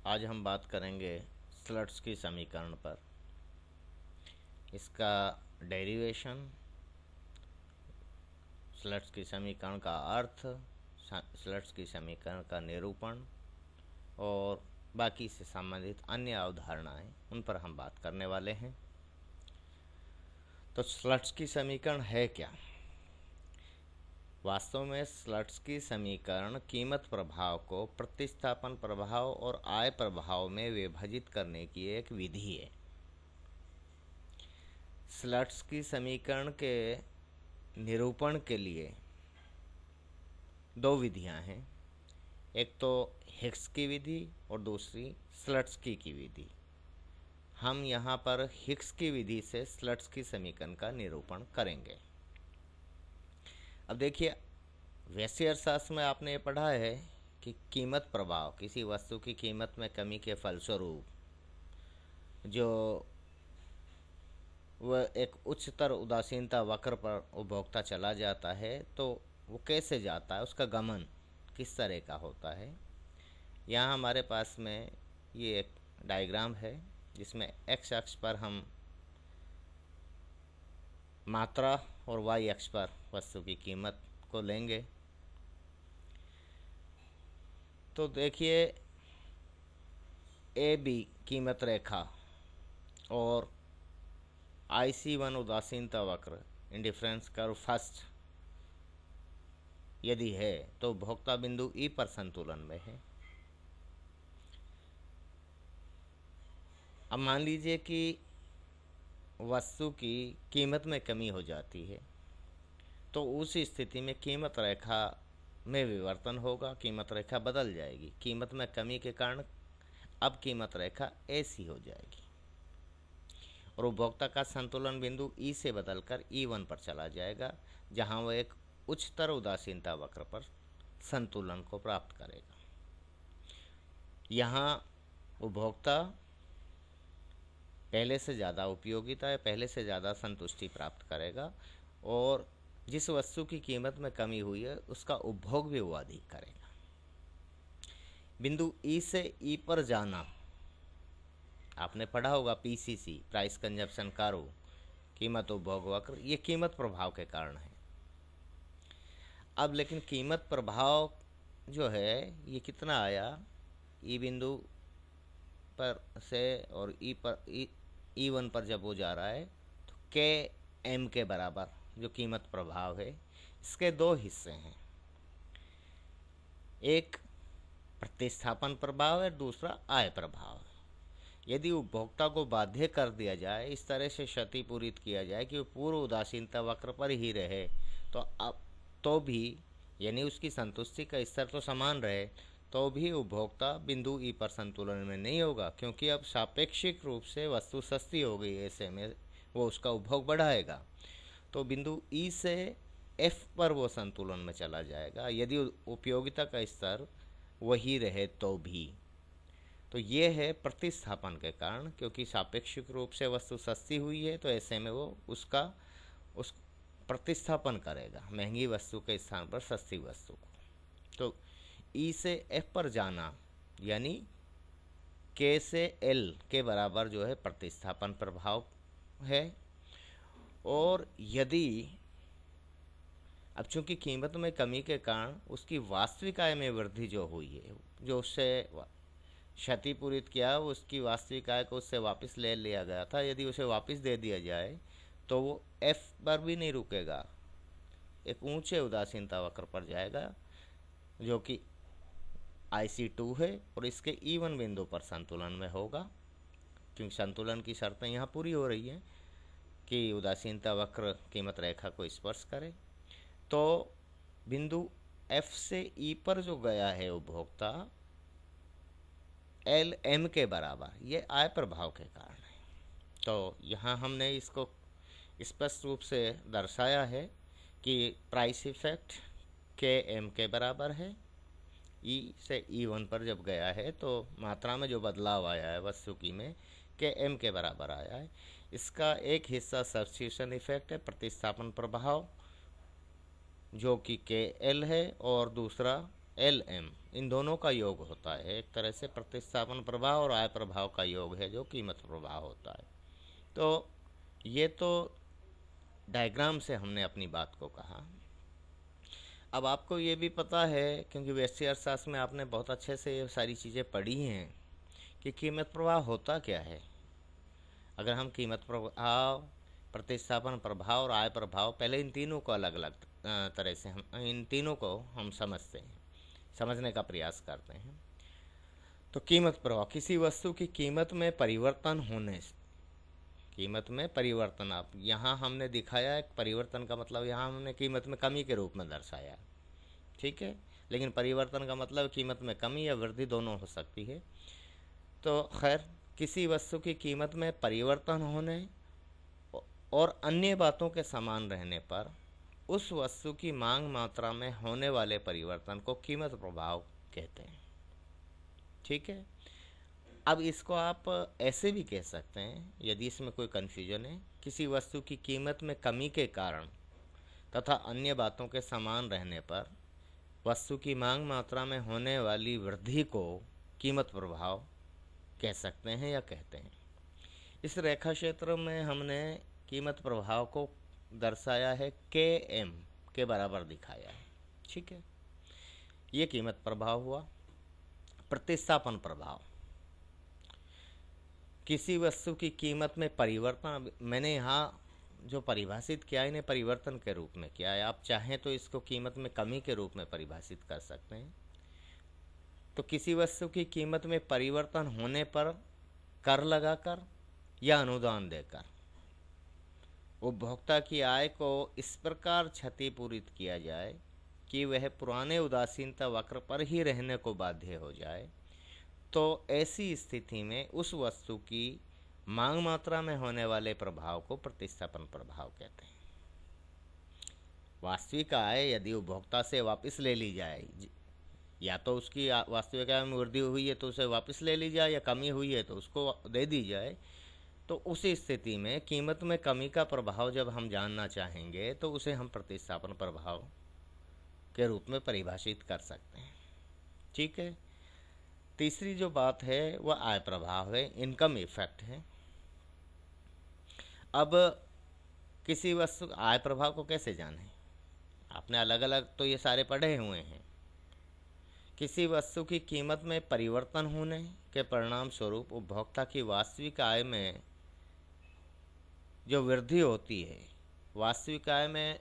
आज हम बात करेंगे स्लट्स की समीकरण पर, इसका डेरिवेशन, स्लट्स की समीकरण का अर्थ, स्लट्स की समीकरण का निरूपण और बाकी से संबंधित अन्य अवधारणाएं, उन पर हम बात करने वाले हैं। तो स्लट्स की समीकरण है क्या? वास्तव में स्लट्स की समीकरण कीमत प्रभाव को प्रतिस्थापन प्रभाव और आय प्रभाव में विभाजित करने की एक विधि है। स्लट्स की समीकरण के निरूपण के लिए दो विधियां हैं, एक तो हिक्स की विधि और दूसरी स्लट्स की विधि। हम यहाँ पर हिक्स की विधि से स्लट्स की समीकरण का निरूपण करेंगे। अब देखिए, वैसे अर्थशास्त्र में आपने ये पढ़ा है कि कीमत प्रभाव, किसी वस्तु की कीमत में कमी के फलस्वरूप जो वह एक उच्चतर उदासीनता वक्र पर उपभोक्ता चला जाता है, तो वो कैसे जाता है, उसका गमन किस तरह का होता है। यहाँ हमारे पास में ये एक डायग्राम है जिसमें एक्स अक्ष पर हम मात्रा और वाई अक्ष पर वस्तु की कीमत को लेंगे। तो देखिए, ए बी कीमत रेखा और IC1 उदासीनता वक्र, इंडिफरेंस कर्व फर्स्ट यदि है तो उपभोक्ता बिंदु ई पर संतुलन में है। अब मान लीजिए कि वस्तु की कीमत में कमी हो जाती है, तो उस स्थिति में कीमत रेखा में विवर्तन होगा, कीमत रेखा बदल जाएगी। कीमत में कमी के कारण अब कीमत रेखा ऐसी हो जाएगी और उपभोक्ता का संतुलन बिंदु ई से बदलकर E1 पर चला जाएगा, जहां वह एक उच्चतर उदासीनता वक्र पर संतुलन को प्राप्त करेगा। यहाँ उपभोक्ता पहले से ज़्यादा उपयोगिता है, पहले से ज़्यादा संतुष्टि प्राप्त करेगा और जिस वस्तु की कीमत में कमी हुई है उसका उपभोग भी वो अधिक करेगा। बिंदु ई से ई पर जाना, आपने पढ़ा होगा PCC, प्राइस कंजप्शन कर्व, कीमत उपभोग वक्र, ये कीमत प्रभाव के कारण है। अब लेकिन कीमत प्रभाव जो है ये कितना आया, ई बिंदु पर से और E1 पर जब वो जा रहा है तो KM के बराबर जो कीमत प्रभाव है, इसके दो हिस्से हैं, एक प्रतिस्थापन प्रभाव है, दूसरा आय प्रभाव है। यदि उपभोक्ता को बाध्य कर दिया जाए, इस तरह से क्षतिपूरित किया जाए कि वो पूर्व उदासीनता वक्र पर ही रहे, तो अब तो भी, यानी उसकी संतुष्टि का स्तर तो समान रहे, तो भी उपभोक्ता बिंदु ई पर संतुलन में नहीं होगा, क्योंकि अब सापेक्षिक रूप से वस्तु सस्ती हो गई, ऐसे में वो उसका उपभोग बढ़ाएगा। तो बिंदु ई से एफ पर वो संतुलन में चला जाएगा यदि उपयोगिता का स्तर वही रहे तो भी। तो ये है प्रतिस्थापन के कारण, क्योंकि सापेक्षिक रूप से वस्तु सस्ती हुई है, तो ऐसे में वो उस प्रतिस्थापन करेगा महंगी वस्तु के स्थान पर सस्ती वस्तु को। तो ई से एफ पर जाना यानी के से एल के बराबर जो है प्रतिस्थापन प्रभाव है। और यदि अब चूंकि कीमत में कमी के कारण उसकी वास्तविक आय में वृद्धि जो हुई है, जो उससे क्षतिपूरित किया, उसकी वास्तविक आय को उससे वापस ले लिया गया था, यदि उसे वापस दे दिया जाए तो वो एफ पर भी नहीं रुकेगा, एक ऊंचे उदासीनता वक्र पर जाएगा जो कि IC2 है और इसके E1 बिंदु पर संतुलन में होगा, क्योंकि संतुलन की शर्तें यहाँ पूरी हो रही हैं कि उदासीनता वक्र कीमत रेखा को स्पर्श करे। तो बिंदु F से E पर जो गया है उपभोक्ता, LM के बराबर, ये आय प्रभाव के कारण है। तो यहाँ हमने इसको स्पष्ट रूप से दर्शाया है कि प्राइस इफेक्ट KM के बराबर है। E से E1 पर जब गया है तो मात्रा में जो बदलाव आया है वस्तु की में, KM के बराबर आया है। इसका एक हिस्सा सब्स्टिट्यूशन इफेक्ट है, प्रतिस्थापन प्रभाव, जो कि KL है, और दूसरा एल एम, इन दोनों का योग होता है। एक तरह से प्रतिस्थापन प्रभाव और आय प्रभाव का योग है जो कीमत प्रभाव होता है। तो ये तो डायग्राम से हमने अपनी बात को कहा। अब आपको ये भी पता है, क्योंकि व्यष्टि अर्थशास्त्र में आपने बहुत अच्छे से ये सारी चीज़ें पढ़ी हैं, कि कीमत प्रभाव होता क्या है। अगर हम कीमत प्रभाव, प्रतिस्थापन प्रभाव और आय प्रभाव, पहले इन तीनों को अलग अलग तरह से हम इन तीनों को हम समझते हैं, समझने का प्रयास करते हैं। तो कीमत प्रभाव, किसी वस्तु की कीमत में परिवर्तन होने से, कीमत में परिवर्तन, आप यहाँ हमने दिखाया है, परिवर्तन का मतलब यहाँ हमने कीमत में कमी के रूप में दर्शाया, ठीक है। लेकिन परिवर्तन का मतलब कीमत में कमी या वृद्धि दोनों हो सकती है। तो खैर, किसी वस्तु की कीमत में परिवर्तन होने और अन्य बातों के समान रहने पर उस वस्तु की मांग मात्रा में होने वाले परिवर्तन को कीमत प्रभाव कहते हैं, ठीक है। अब इसको आप ऐसे भी कह सकते हैं, यदि इसमें कोई कन्फ्यूजन है, किसी वस्तु की कीमत में कमी के कारण तथा अन्य बातों के समान रहने पर वस्तु की मांग मात्रा में होने वाली वृद्धि को कीमत प्रभाव कह सकते हैं या कहते हैं। इस रेखा क्षेत्र में हमने कीमत प्रभाव को दर्शाया है, के एम के बराबर दिखाया है, ठीक है। ये कीमत प्रभाव हुआ। प्रतिस्थापन प्रभाव, किसी वस्तु की कीमत में परिवर्तन, मैंने यहाँ जो परिभाषित किया है इन्हें परिवर्तन के रूप में किया है। आप चाहें तो इसको कीमत में कमी के रूप में परिभाषित कर सकते हैं। तो किसी वस्तु की कीमत में परिवर्तन होने पर कर लगाकर या अनुदान देकर उपभोक्ता की आय को इस प्रकार क्षतिपूरित किया जाए कि वह पुराने उदासीनता वक्र पर ही रहने को बाध्य हो जाए, तो ऐसी स्थिति में उस वस्तु की मांग मात्रा में होने वाले प्रभाव को प्रतिस्थापन प्रभाव कहते हैं। वास्तविक आय यदि उपभोक्ता से वापस ले ली जाए, या तो उसकी वास्तविक आय में वृद्धि हुई है तो उसे वापस ले ली जाए, या कमी हुई है तो उसको दे दी जाए, तो उसी स्थिति में कीमत में कमी का प्रभाव जब हम जानना चाहेंगे तो उसे हम प्रतिस्थापन प्रभाव के रूप में परिभाषित कर सकते हैं, ठीक है। तीसरी जो बात है वह आय प्रभाव है, इनकम इफेक्ट है। अब किसी वस्तु आय प्रभाव को कैसे जानें, आपने अलग अलग तो ये सारे पढ़े हुए हैं। किसी वस्तु की कीमत में परिवर्तन होने के परिणाम स्वरूप उपभोक्ता की वास्तविक आय में जो वृद्धि होती है, वास्तविक आय में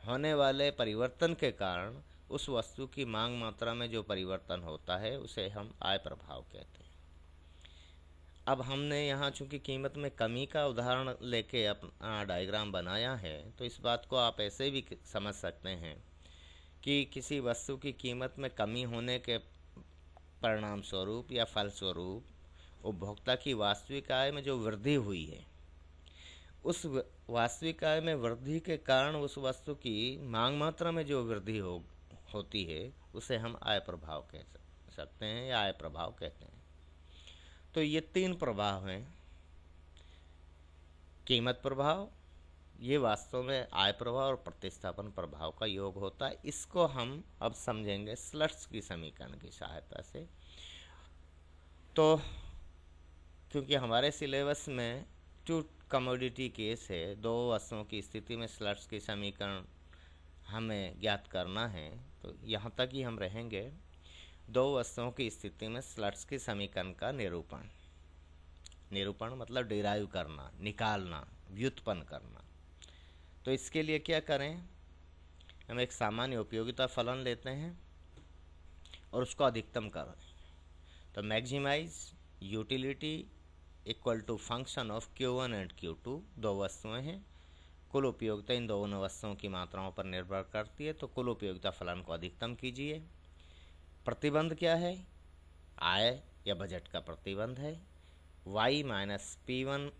होने वाले परिवर्तन के कारण उस वस्तु की मांग मात्रा में जो परिवर्तन होता है उसे हम आय प्रभाव कहते हैं। अब हमने यहाँ चूंकि कीमत में कमी का उदाहरण लेके अपना डायग्राम बनाया है, तो इस बात को आप ऐसे भी समझ सकते हैं कि किसी वस्तु की कीमत में कमी होने के परिणाम स्वरूप या फलस्वरूप उपभोक्ता की वास्तविक आय में जो वृद्धि हुई है, उस वास्तविक आय में वृद्धि के कारण उस वस्तु की मांग मात्रा में जो वृद्धि होती है उसे हम आय प्रभाव कह सकते हैं या आय प्रभाव कहते हैं। तो ये तीन प्रभाव हैं। कीमत प्रभाव, ये वास्तव में आय प्रभाव और प्रतिस्थापन प्रभाव का योग होता है। इसको हम अब समझेंगे स्लट्स की समीकरण की सहायता से। तो क्योंकि हमारे सिलेबस में टू कमोडिटी केस है, दो वस्तुओं की स्थिति में स्लट्स की समीकरण हमें ज्ञात करना है, तो यहाँ तक ही हम रहेंगे। दो वस्तुओं की स्थिति में स्लट्स की समीकरण का निरूपण मतलब डिराइव करना, निकालना, व्युत्पन्न करना। तो इसके लिए क्या करें, हम एक सामान्य उपयोगिता फलन लेते हैं और उसको अधिकतम करें। तो maximise utility equal to function of Q1 and Q2, दो वस्तुएं हैं, कुल उपयोगिता इन दोनों वस्तुओं की मात्राओं पर निर्भर करती है, तो कुल उपयोगिता फलन को अधिकतम कीजिए। प्रतिबंध क्या है, आय या बजट का प्रतिबंध है, y minus P1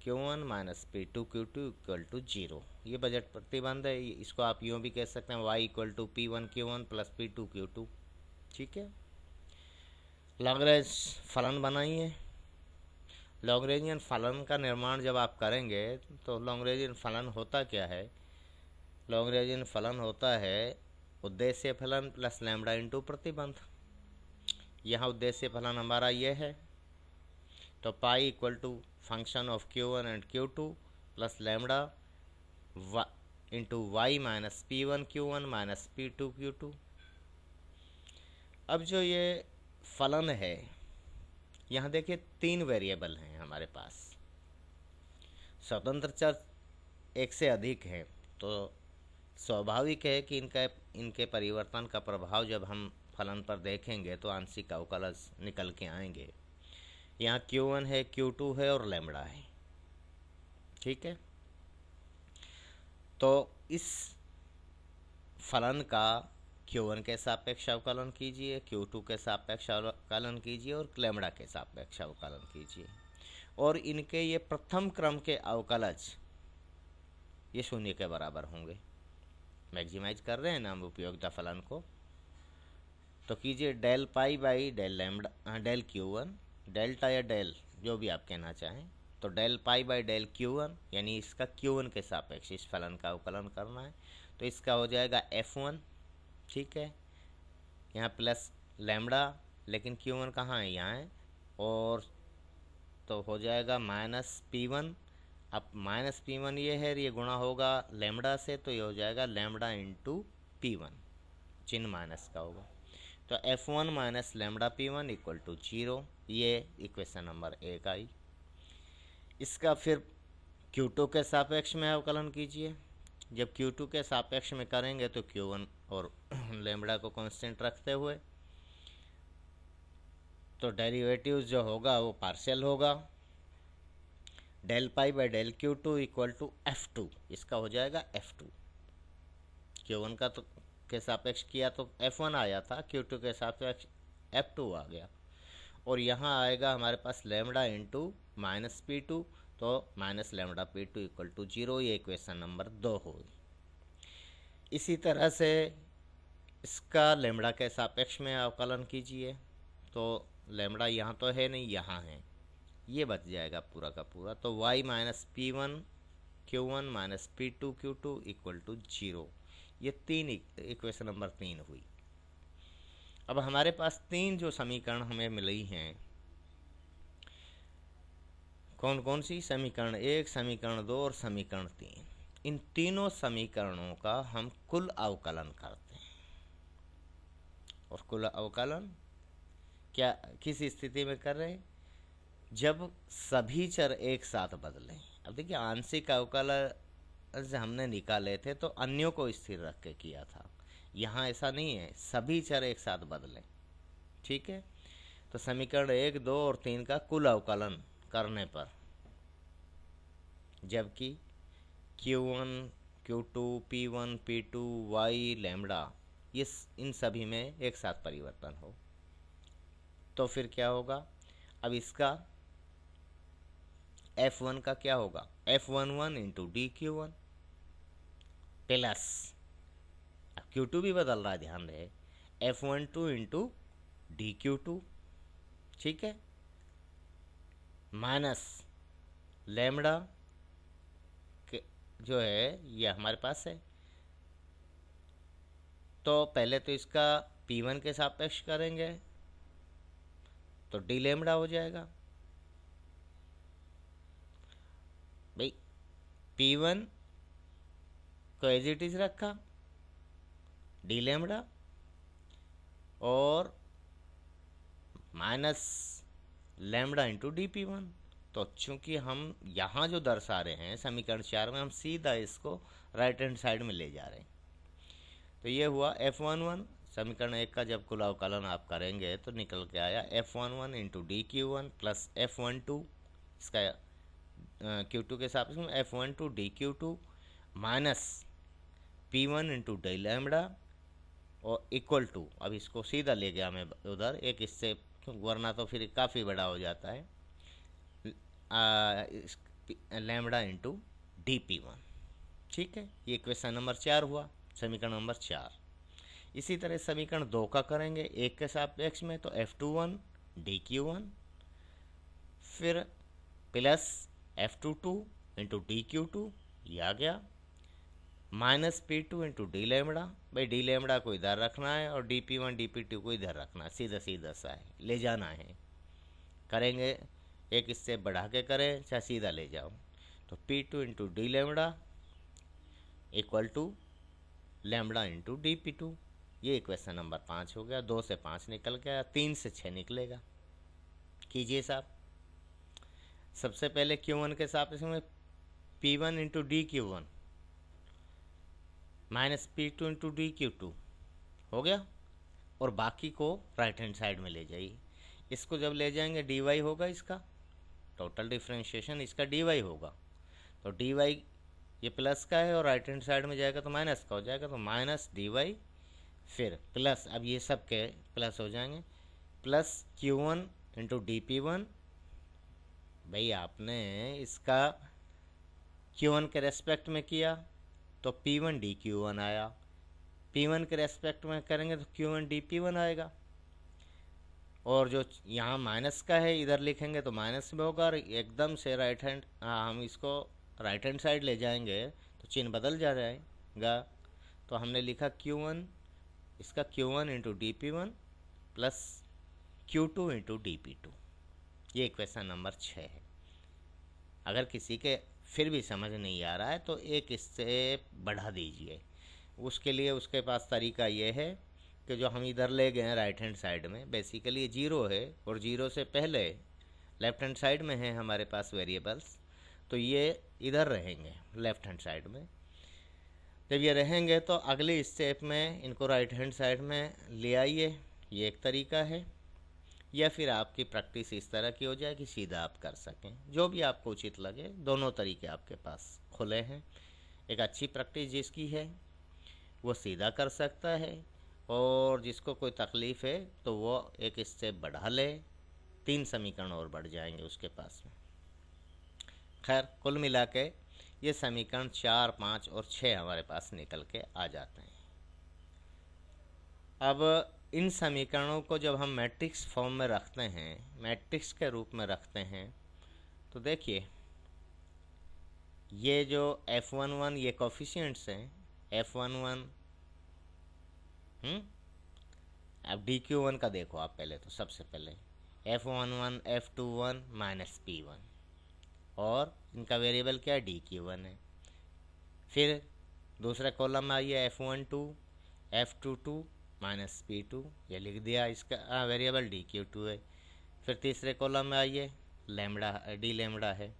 Q1 minus P2 Q2 equal to 0, ये बजट प्रतिबंध है। इसको आप यूँ भी कह सकते हैं y equal to P1 Q1 plus P2 Q2, ठीक है। लॉगरेंज फलन बनाइए। लॉगरेंजियन फलन का निर्माण जब आप करेंगे तो लॉगरेंजियन फलन होता क्या है, लॉगरेंजियन फलन होता है उद्देश्य फलन प्लस लैम्डा इंटू प्रतिबंध। यहाँ उद्देश्य फलन हमारा ये है, तो pi equal to function of Q1 and Q2 plus lambda into y minus P1 Q1 minus P2 Q2। अब जो ये फलन है, यहाँ देखिए 3 वेरिएबल हैं हमारे पास, स्वतंत्र चर एक से अधिक है, तो स्वाभाविक है कि इनके परिवर्तन का प्रभाव जब हम फलन पर देखेंगे तो आंशिक अवकलज निकल के आएंगे। यहाँ Q1 है, Q2 है और लैम्डा है, ठीक है। तो इस फलन का Q1 के सापेक्ष अवकलन कीजिए, Q2 के सापेक्ष अवकलन कीजिए और लैम्डा के सापेक्ष अवकलन कीजिए, और इनके ये प्रथम क्रम के अवकलज ये शून्य के बराबर होंगे। मैक्सिमाइज कर रहे हैं ना हम उपयोगिता फलन को, तो कीजिए del pi by del lambda del Q1, delta या डेल जो भी आप कहना चाहें, तो del pi by del Q1 यानी इसका Q1 के सापेक्ष इस फलन का अवकलन करना है, तो इसका हो जाएगा F1, ठीक है। यहाँ प्लस लैम्डा, लेकिन Q1 कहाँ है, यहाँ है, और तो हो जाएगा माइनस P1। अब माइनस P1 ये है, ये गुणा होगा लैम्डा से, तो ये हो जाएगा लैम्डा इंटू P1, चिन्ह माइनस का होगा, तो F1 minus lambda P1 equal to 0। ये इक्वेशन नंबर 1 आई। इसका फिर Q2 के सापेक्ष में अवकलन कीजिए। जब Q2 के सापेक्ष में करेंगे तो Q1 और लैम्डा को कांस्टेंट रखते हुए, तो डेरिवेटिव जो होगा वो पार्शियल होगा। Del pi by del Q2 equal to F2, इसका हो जाएगा F2। Q1 का तो के सापेक्ष किया तो F1 आया था, Q2 के सापेक्ष F2 आ गया, और यहाँ आएगा हमारे पास लैम्डा इंटू माइनस P2, तो minus lambda P2 equal to 0। ये इक्वेशन नंबर 2 होगी। इसी तरह से इसका लैम्डा के सापेक्ष में अवकलन कीजिए, तो लैम्डा यहाँ तो है नहीं, यहाँ है, ये बच जाएगा पूरा का पूरा, तो y minus P1 Q1 minus P2 Q2 equal to 0। ये इक्वेशन नंबर 3 हुई। अब हमारे पास 3 जो समीकरण हमें मिली हैं, कौन कौन सी, समीकरण 1, समीकरण 2 और समीकरण 3। इन तीनों समीकरणों का हम कुल अवकलन करते हैं, और कुल अवकलन क्या किस स्थिति में कर रहे हैं, जब सभी चर एक साथ बदलें। अब देखिए आंशिक अवकलन से हमने निकाले थे तो अन्यों को स्थिर रख के किया था, यहाँ ऐसा नहीं है, सभी चर एक साथ बदलें, ठीक है। तो समीकरण 1, 2 और 3 का कुल अवकलन करने पर, जबकि Q1 Q2 P1 P2 y lambda ये इन सभी में एक साथ परिवर्तन हो, तो फिर क्या होगा। अब इसका F1 का क्या होगा, F11 इंटू DQ1 प्लस, अब Q2 भी बदल रहा है, ध्यान रहे, F12 इंटू DQ2, ठीक है, माइनस लैम्डा जो है ये हमारे पास है, तो पहले तो इसका P1 के सापेक्ष करेंगे तो डी लैम्डा हो जाएगा। भाई P1 को एज इट इज रखा, डी लैम्डा, और माइनस लैम्डा इंटू DP1। तो चूंकि हम यहाँ जो दर्शा रहे हैं समीकरण 4 में, हम सीधा इसको राइट हैंड साइड में ले जा रहे हैं, तो ये हुआ F11। समीकरण 1 का जब कुल अवकलन आप करेंगे तो निकल के आया F11 into DQ1 plus F12, इसका Q2 के साथ में F12 DQ2 minus P1 into D lambda और इक्वल टू, अब इसको सीधा ले गया मैं उधर एक इससे, वरना तो फिर काफ़ी बड़ा हो जाता है, लैम्डा इंटू DP1, ठीक है। ये इक्वेशन नंबर 4 हुआ, समीकरण नंबर 4। इसी तरह समीकरण 2 का करेंगे 1 के सापेक्ष में, तो F21 DQ1 फिर प्लस F22 इंटू DQ2, ये आ गया, minus p two into d lambda. भाई डी लेमड़ा को इधर रखना है और d P one d P two को इधर रखना है, सीधा सीधा सा है, ले जाना है। करेंगे एक स्टेप बढ़ा के करें चाहे सीधा ले जाओ। तो p two into d lambda equal to lambda into d P two. ये इक्वेशन नंबर 5 हो गया। 2 से 5 निकल गया, 3 से 6 निकलेगा। कीजिए साहब। सबसे पहले Q1 के साथ इसमें P1 into d q one minus P2 into d q two हो गया, और बाकी को राइट हैंड साइड में ले जाइए। इसको जब ले जाएंगे डी वाई होगा, इसका टोटल डिफ्रेंशिएशन इसका डी वाई होगा। तो डी वाई ये प्लस का है और राइट हैंड साइड में जाएगा तो माइनस का हो जाएगा, तो माइनस डी वाई फिर प्लस, अब ये सब के प्लस हो जाएंगे, plus Q1 into d P one. भाई आपने इसका Q1 के रेस्पेक्ट में किया तो P1 डी Q1 आया, P1 के रेस्पेक्ट में करेंगे तो Q1 डी P1 आएगा, और जो यहाँ माइनस का है इधर लिखेंगे तो माइनस में होगा, और एकदम से राइट हैंड हम इसको राइट हैंड साइड ले जाएंगे तो चिन्ह बदल जाएगा। तो हमने लिखा Q1, इसका Q1 into d P one plus Q2 into d P two. ये इक्वेशन नंबर 6 है। अगर किसी के फिर भी समझ नहीं आ रहा है तो एक इससे बढ़ा दीजिए। उसके लिए उसके पास तरीका ये है कि जो हम इधर ले गए हैं राइट हैंड साइड में, बेसिकली ये जीरो है और जीरो से पहले लेफ्ट हैंड साइड में है हमारे पास वेरिएबल्स, तो ये इधर रहेंगे लेफ्ट हैंड साइड में। जब ये रहेंगे तो अगले स्टेप में इनको राइट हैंड साइड में ले आइए, ये एक तरीका है। या फिर आपकी प्रैक्टिस इस तरह की हो जाए कि सीधा आप कर सकें, जो भी आपको उचित लगे, दोनों तरीके आपके पास खुले हैं। एक अच्छी प्रैक्टिस जिसकी है वो सीधा कर सकता है, और जिसको कोई तकलीफ़ है तो वो एक स्टेप बढ़ा ले, 3 समीकरण और बढ़ जाएंगे उसके पास में। खैर कुल मिला के ये समीकरण 4, 5 और 6 हमारे पास निकल के आ जाते हैं। अब इन समीकरणों को जब हम मैट्रिक्स फॉर्म में रखते हैं, मैट्रिक्स के रूप में रखते हैं, तो देखिए ये जो F11 ये कोफिशिएंट्स हैं, F11 अब DQ1 का देखो आप पहले, तो सबसे पहले F11 F21 माइनस P1, और इनका वेरिएबल क्या है, DQ1 है। फिर दूसरे कॉलम में आइए F12 F22 माइनस P2, ये लिख दिया, इसका वेरिएबल DQ2 है। फिर तीसरे कॉलम में आइए, लेमड़ा डी लेमड़ा है,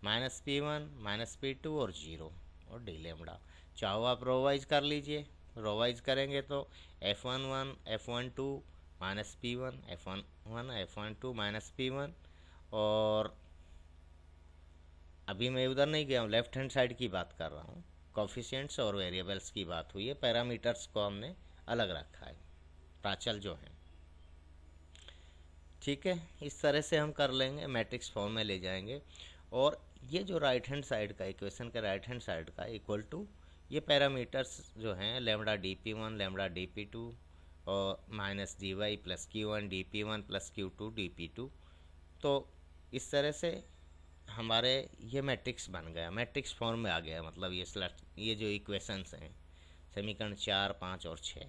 माइनस P1 माइनस P2 और 0 और डी लेमड़ा। चाहो आप रो वाइज कर लीजिए, रो वाइज करेंगे तो F11 F12 minus P1 F11 F12 minus P1, और अभी मैं उधर नहीं गया हूँ, लेफ्ट हैंड साइड की बात कर रहा हूँ, कोफिशिएंट्स और वेरिएबल्स की बात हुई है, पैरामीटर्स को हमने अलग रखा है, प्राचल जो है। ठीक है, इस तरह से हम कर लेंगे, मैट्रिक्स फॉर्म में ले जाएंगे, और ये जो राइट हैंड साइड का इक्वेशन के राइट हैंड साइड का इक्वल टू ये पैरामीटर्स जो हैं lambda D P one lambda D P two और minus D Y plus Q1 D P one plus Q2 D P two. तो इस तरह से हमारे ये मैट्रिक्स बन गया, मैट्रिक्स फॉर्म में आ गया। मतलब ये जो इक्वेशंस हैं समीकरण 4, 5 और 6,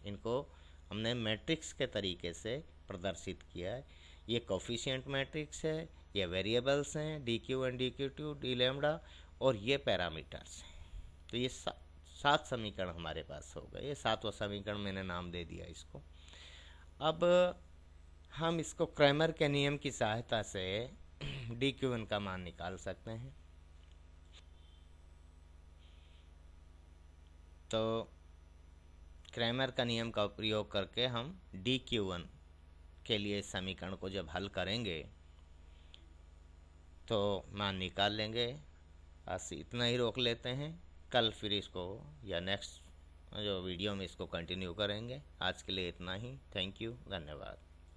इनको हमने मैट्रिक्स के तरीके से प्रदर्शित किया है। ये कोफिशिएंट मैट्रिक्स है, ये वेरिएबल्स हैं DQ1 DQ2 डी लेमड़ा, और ये पैरामीटर्स हैं। तो ये 7 समीकरण हमारे पास हो गए। ये 7वां समीकरण मैंने नाम दे दिया इसको। अब हम इसको क्रैमर के नियम की सहायता से DQ1 का मान निकाल सकते हैं। तो क्रैमर का नियम का उपयोग करके हम DQ1 के लिए समीकरण को जब हल करेंगे तो मान निकाल लेंगे। आज इतना ही रोक लेते हैं, कल फिर इसको या नेक्स्ट जो वीडियो में इसको कंटिन्यू करेंगे। आज के लिए इतना ही। थैंक यू, धन्यवाद।